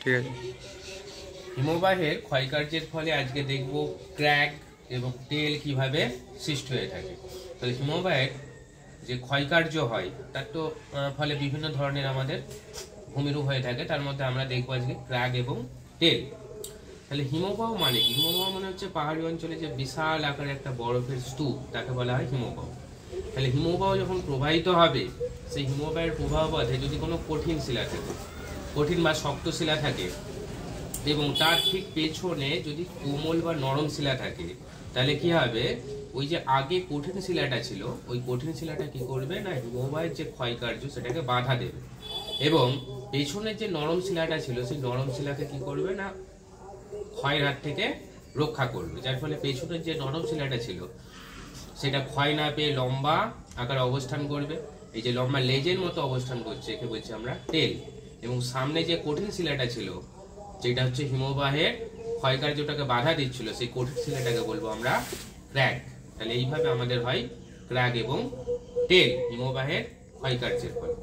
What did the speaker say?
ঠিক আছে। হিমবাহের ক্ষয়কার্যের ফলে আজকে দেখব ক্র্যাক এবং টেল কিভাবে সৃষ্টি হয়ে থাকে। তাহলে হিমবাহের যে ক্ষয়কার্য হয় তার তো ফলে বিভিন্ন ধরনের আমাদের ভূমিরূপ হয়ে থাকে, তার মধ্যে আমরা দেখবো আজকে ক্র্যাক এবং টেল। তাহলে হিমবাহ মানে কি? হিমবাহ মানে হচ্ছে পাহাড়ি অঞ্চলে যে বিশাল আকারের একটা বরফের স্তূপ, তাকে বলা হয় হিমবাহ। তাহলে হিমবাহ যখন প্রবাহিত হবে, সেই হিমবাহের প্রবাহ পথে যদি কোনো কঠিন শিলা থাকে, কঠিন বা শক্ত শিলা থাকে, এবং তার ঠিক পেছনে যদি কোমল বা নরম শিলা থাকে, তাহলে কি হবে? ওই যে আগে কঠিন শিলাটা ছিল, ওই কঠিন শিলাটা কি করবে না, হিমবাহের যে ক্ষয়কার্য সেটাকে বাধা দেবে, এবং পেছনের যে নরম শিলাটা ছিল সেই নরম শিলাকে কি করবে না, ক্ষয়ের হাত থেকে রক্ষা করবে। যার ফলে পেছনের যে নরম শিলাটা ছিল সেটা ক্ষয় না পেয়ে লম্বা আকারে অবস্থান করবে। এই যে লম্বা লেজের মতো অবস্থান করছে, একে বলছি আমরা টেল। এবং সামনে যে কঠিন শিলাটা ছিল, যেটা হচ্ছে হিমবাহের ক্ষয়কার্যটাকে বাধা দিচ্ছিল, সেই কঠিন শিলাটাকে বলবো আমরা ক্র্যাক। তাহলে এইভাবে আমাদের হয় ক্র্যাক এবং টেল হিমবাহের ক্ষয়কার্যের ফলে।